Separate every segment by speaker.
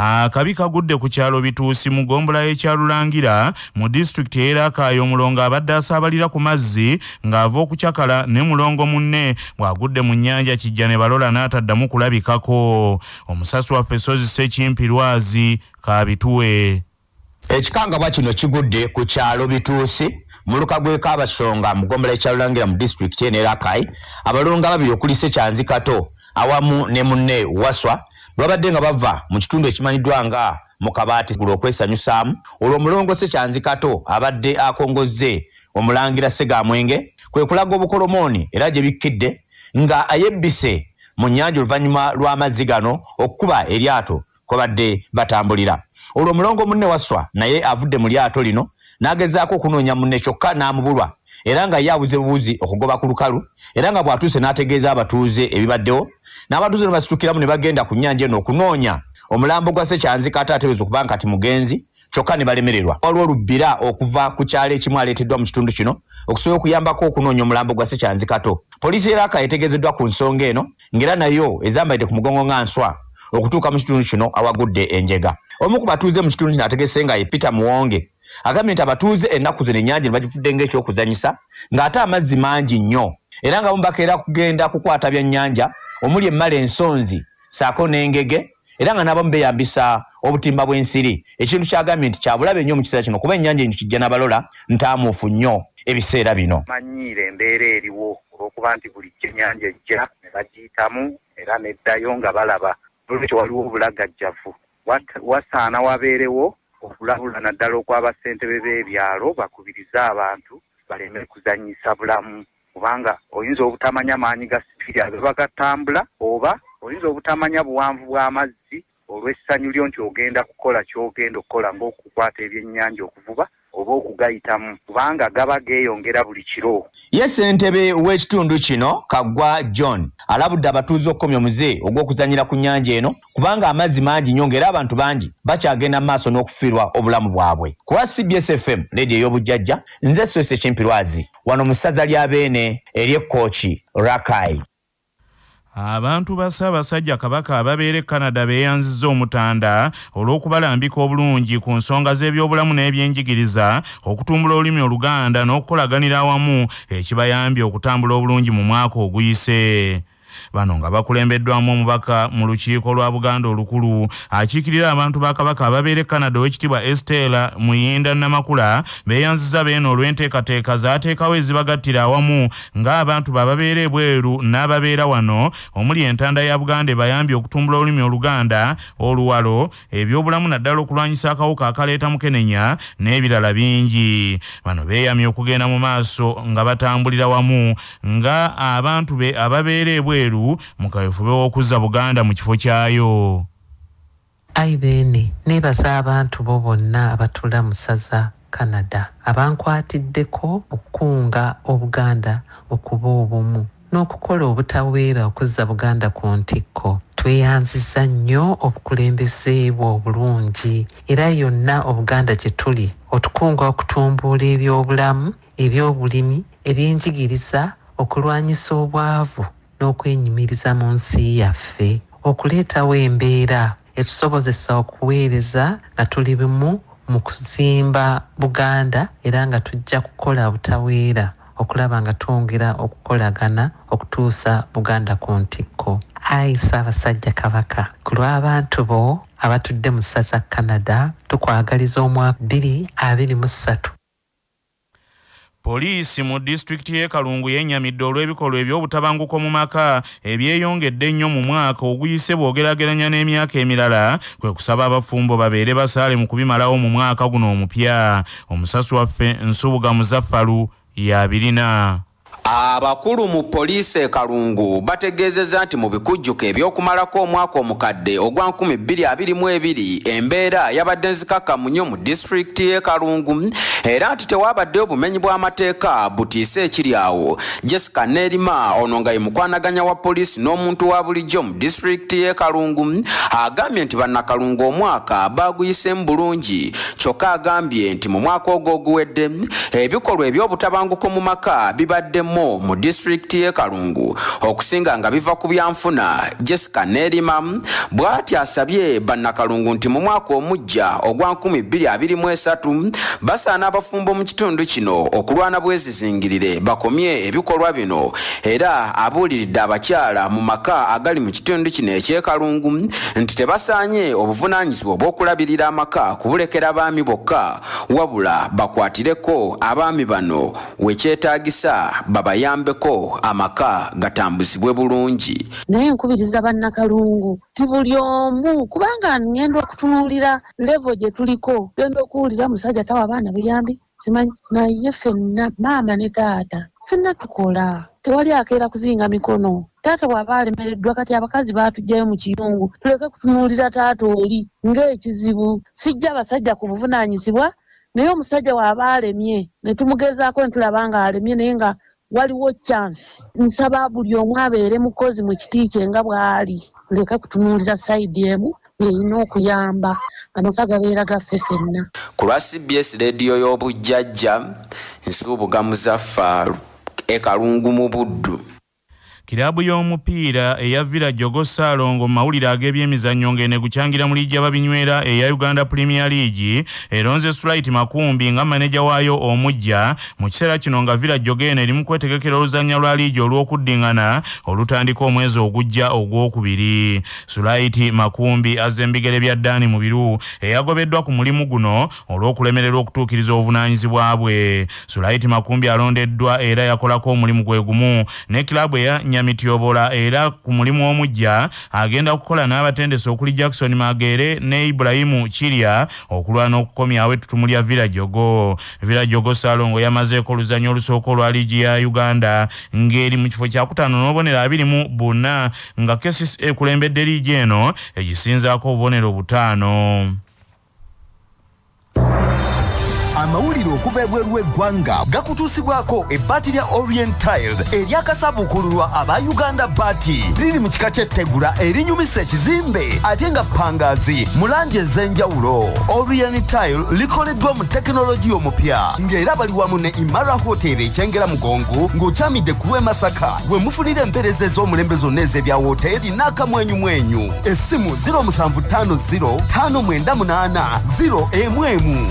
Speaker 1: Akabi kagudde ku kyalo Bituusi mu ggombolola y'ekyalulangira mu disitulikiti y'Erakaayo. Omulongo abadde asaabalira ku mazzi ng'ava okukyakala ne mulongo munne bw'agudde mu nnyanja kigyanabalole n'ataddamu kulabikako. Omusasi waffe Sozi Ssekimpi Lwazi Kaabituwe.
Speaker 2: Ekikangabwa kino kigudde ku kyalo Bituusi mu luka gw'Ekabasonga mu ggombolola y'ekyalulangira mu disitulikiti y'Erakaayo. Abalongo ababiri okuli Ssekyanzikato awamu ne munne Waswa babadde nga bava mu kitundu ekimanyiddwa nga mu Kabaati okwesanyusaamu olwo omulongo Ssekyanzikato abadde akongozze omulangira Ssegamwenge kwe kulaga obukolomooni era gye bikkidde nga ayebbise mu nnyanja oluvannyuma lw'amazzi gano okukuba eryato kwabadde batambulira. Olwo omulongo munne Waswa naye avudde mu lyato lino n'agezaako okunoonya munne kyokka n'amubulwa era nga ye abuze bubuzi okugoba ku lukalu era nga bw'atuuse n'ategeeza abatuuze ebibaddewo. N'abatuuze ne basitukiramu ne bagenda ku nnyanja eno okunoonya omulambo gwa Ssekyanzikato ategeeza okuba nti mugenzi kyokka ne balemererwa. Waliwo olubbira okuva ku kyalo ekimu aleeteddwa mu kitundu kino okusobola okuyambako okunoonya omulambo gwa Ssekyanzikato. Poliisi y'Erakaayo etegeezeddwa ku nsonga eno ng'era nayo ezambalidde ku mugongo nga nswa okutuuka mu kitundu kino awagudde enjega. Omu ku batuuze mu kitundu kino ategese nga ye Peter Muwonge agambye nti abatuuze ennaku zino ennyanja ne bagifudde ng'ekyokuzanyisa ng'ate amazzi mangi nnyo era nga bakeera kugenda kukwata byannyanja omuli emmala ensonzi saako n'engege era nga n'abamu beeyambisa obutimba bw'ensiri, ekintu kyagambye nti kyabulabe nnyo mu kiseera kino kuba ennyanja eno kigyanabalole ntaamuufu nnyo ebiseera bino.
Speaker 3: Manyiire embeera eriwo olw'okuba nti buli ennyanja ejja ne bagiyitamu era neddayo nga balaba olwekyo waliwo obulagajjavu. Wasaana wabeerewo okulabula naddala okw'abassentebe b'ebyalo bakubirize abantu baleme kuzannyisa bulamu kubanga oyinza obutamanya maanyi ga sipiri agaba gatambula oba oyinza obutamanya buwanvu bw'amazzi olw'essanyu lyo nti ogenda kukola ky'ogenda okukola ng'okukwata ebyennyanja okuvuba oba okugayitamu kubanga gaba geeyongera buli kiro.
Speaker 2: Ye ssentebe w'ekitundu kino Kaggwa John alabudde abatuuze okukomya omuze ogw'okuzanyira ku nnyanja eno kubanga amazzi mangi nnyo ng'era abantu bangi bakyagenda mu maaso n'okufiirwa obulamu bwabwe. Kuba CBS FM leediyo ey'obujjajja nze Sozi Ssekimpi Lwazi wano mu ssaza lya Beene ery'Ekkooki Rakai.
Speaker 1: Abantu ba Ssaabasajja Kabaka ababeera Canada beeyanzizza omutanda olw'okubalambika obulungi ku nsonga z'ebyobulamu n'ebyenjigiriza okutumbula olulimi Oluganda n'okukolaganira awamu ekibayambye okutambula obulungi mu mwaka oguyise. Bano nga bakulembeddwamu omubaka mu lukiiko lwa Buganda olukulu akiikirira abantu ba Kabaka ababeera Canada ow'ekitiibwa Estela Muyinda Namakula beeyanzizza beeno olw'enteekateeka zaateekawo ezibagattira awamu ng'abantu bababeera ebweru n'ababeera wano omuli entanda ya Buganda ebayambye okutumbula olulimi Oluganda, oluwalo, ebyobulamu naddala okulwanyisa akawuka akaleeta mukenenya n'ebirala bingi. Bano beeyamye okugenda mu maaso nga batambulira wamu nga abantu be ababeera ebweru mu kaweefube w'okuzza Buganda mu kifo kyayo.
Speaker 4: Ayi Beene, neebaza abantu bo bonna abatuula mu ssaza Canada abankwatiddeko okukunga Obuganda okuba obumu n'okukola obutaweera okuzza Buganda ku ntikko. Tweyanzizza nnyo obukulembeze bwo obulungi era yonna Obuganda gye tuli otukunga okutumbula ebyobulamu, ebyobulimi, ebyenjigiriza, okulwanyisa obwavu n'okwenyumiriza mu nsi yaffe, okuleetawo embeera etusobozesa okuweereza nga tuli bumu mu kuzimba Buganda era nga tujja kukola butaweera okulaba nga twongera okukolagana okutuusa Buganda ku ntikko. Ayi Ssaabasajja Kabaka, ku lw'abantu bo abatudde mu ssaza Canada tukwagaliza omwaka 2023.
Speaker 1: Poliisi mu disitulikiti y'e Kalungu yennyamidde olw'ebikolwa eby'obutabanguko mu maka ebyeyongedde ennyo mu mwaka oguyise bw'ogerageranya n'emyaka emirala kwe kusaba abafumbo babeere basaale mu kubimalawo mu mwaka guno omupya. Omusasi waffe Nsubuga Muzaffalu y'abirina.
Speaker 5: Abakulu mu poliisi Kalungu bategeezezza nti mu bikujjuko eby'okumalako omwaka omukadde ogwa 2022 embeera yabadde nzikakkamu nnyo mu disitulikiti y'e Kalungu era nti tewabadde obumenyi bw'amateeka butiise ekiri awo. Jessica Nerima ono nga ye mukwanaganya wa poliisi n'omuntu wa bulijjo mu disitulikiti y'e Kalungu agambye nti bannakalungu omwaka baaguyisemu bulungi, kyokka agambye nti mu mwaka ogwo oguwedde ebikolwa eby'obutabanguko mu maka bibaddemu mu disitulikiti y'e Kalungu okusinga nga biva ku byanfuna. Jessica Nerima bw'ati asabye bannakalungu nti mu mwaka omujja ogwa 2023 basaana abafumbo mu kitundu kino okulwana bwezizingirire bakomye ebikolwa bino, era abuuliridde abakyala mu maka agali mu kitundu kino eky'e Kalungu nti tebasaanye obuvunaanyizibwa obw'okulabirira amaka kubulekera abaami bokka, wabula bakwatireko abaami bano wekyetaagisa babayambeko amaka gatambuzibwe bulungi.
Speaker 6: Naye nkubiriza bannakalungu ti buli omu, kubanga ngenda okutunuulira levo gye tuliko, genda okuwulira musajja tawa abaana buyambi simanyi, naye ffenna maama ne taata ffenna tukola, tewali akeera kuzinga mikono. Taata bw'aba alemereddwa kati abakazi baatugyayo mu kiyungu, tuleke kutunuulira taata oli ng'ekizibu. Sijja abasajja ku buvunaanyizibwa, naye omusajja bw'aba alemye ne tumugezaako ne tulaba nga alemye naye nga waliwo chance. Nsaba buli omu abeere mukozi mu kiti kye nga bw'ali, tuleke kutunuulira sayidi emu, erina okuyamba amaka gabeera gaffe ffenna.
Speaker 5: Ku lwa CBS rediyo y'obujjajja Nsuubuga Muzaffaaru, e Kalungu mu Buddu.
Speaker 1: Kirabu y'omupiira eya Village Ogosaalongo mu mawulire ag'ebyemizannyo ng'enegukyangira mu liigi y'ababinywera eya Uganda Premier League eronze Slight Makumbi nga maneja waayo omujja mu kiseera kino nga Village Ogene erimu kwetegekera oluzannya lwa liigi olw'okuddingana olutandika omwezi ogujja ogwokubiri. Slight Makumbi azza embigere bya Ddaani mu biru eyagobeddwa ku mulimu guno olw'okulemererwa okutuukiriza obuvunaanyizibwa bwe. Slight Makumbi alondeddwa era yakolako omulimu gwe gumu ne kilabu eya Nyamityobola, era ku mulimu omujja agenda kukola n'abatendesi okuli Jackson Magere ne Ibrahimu Chirya okulwana okukomyawo ettutumu lya Village Ogo. Village Ogosaalongo yamazeeko oluzannya olusooka olwa liigi ya Uganda ng'eri mu kifo kya 5 n'obubonero 24 nga KCCA ekulembedde liigi eno egisinzaako obubonero 5.
Speaker 7: Amawulire okuva ebweru w'eggwanga gakutuusibwako ebbaati lya Orient Tiles eryakasabukululwa aba Uganda Bati liri mu kika ky'ettegula erinyumisa ekizimbe ate nga pangaazi mu langi ez'enjawulo. Orient Tile likoleddwa mu tekinologiya omupya ng'era bali wamu ne Imara Hotel ekyengera mugongo ng'okyamidde ku lw'e Masaka we mufunira empeereza ez'omulembe zonna ez'ebya woteeri n'akamwenyumwenyu. Essimu 0750 598 0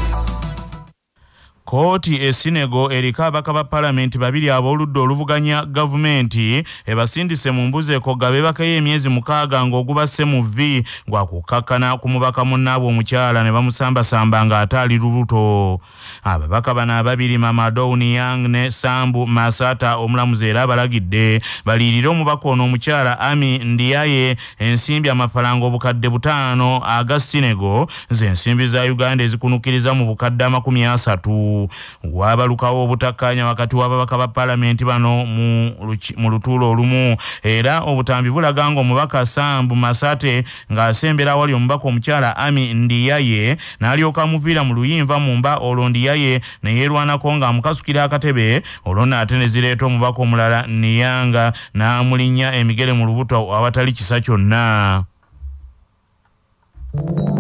Speaker 1: Kooti e Senegal eriko abaka ba Parliament babiri ab'oludda oluvuganya gavumenti ebasindise mu mbuzeeko gabeebaka y'emyezi 6 ng'ogubasse mu V gwa kukakkana ku mubaka munnaabwe omukyala ne bamusambasamba ng'ate ali lubuto. Ababaka bano ababiri Mamadou Niang ne Sambu Masata omulamuzi era abalagidde baliirire omubaka ono omukyala Ami Ndiaye ensimbi amafalanga obukadde 5 aga Senegal z'ensimbi za Uganda ezikunukiriza mu bukadde 30. Wabalukawo obutakkanya wakati w'ababaka ba Parliament bano mu lutuulo olumu, era obutambi bulaga nga omubaka Sambu Masate ng'asembera awali omubaka omukyala Ami Ndiaye n'alyoka amuviira mu luyinva mu mba olwo Ndiaye ne yeerwanako ng'amukasukira akatebe, olwo n'ate ne zireeta omubaka omulala Niyanga n'amulinnya emigere mu lubuto awatali kisa kyonna.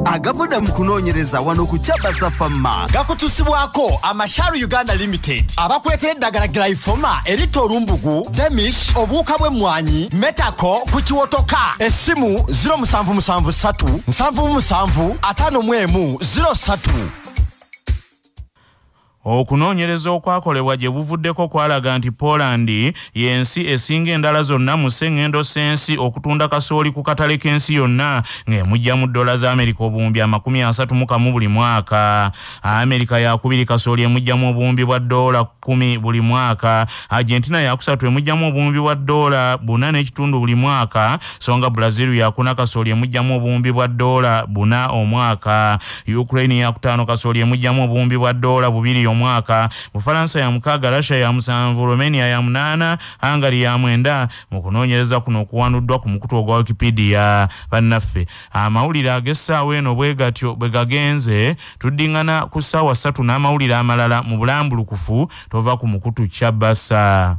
Speaker 7: Agavuda mu kunoonyereza wano ku Kyabasa Pharma gakutusibwako Amasharu Uganda Limited abakuleetera eddagala Glyphoma erita olumbugu, Demish, obuwuka bw'emmwanyi, Metako ku kiwotoka. Essimu 0773 77 51 03.
Speaker 1: Okunoonyereza okwakolebwa gye buvuddeko kwalaga nti Poland y'ensi esinga endala zonna mu sseŋŋendo ssensi okutunda kasooli ku katale k'ensi yonna ng'emujjamu $30 obuwumbi 31 buli mwaka. Amerika yakubiri kasooli emujjamu obuwumbi bwa $10 buli mwaka. Argentina yakusatu emujjamu obuwumbi bwa $4.5 buli mwaka, so nga Brazil yakuna kasooli emujjamu obuwumbi bwa $4 omwaka. Ukraine yakutaano kasooli emujjamu obuwumbi bwa $2 mwaka, Bufaransa ya 6, Russia ya 7, Romania ya 8, Hungary ya 9 mu kunoonyereza kuno okuwanuddwa ku mukutu ogwa Wikipedia. Bannaffe amawulire ag'essaawa eno bwe gatyo bwe gagenze, tuddingana ku ssaawa 3 n'amawulire amalala mu bulambulukufu tova ku mukutu Kyabasa.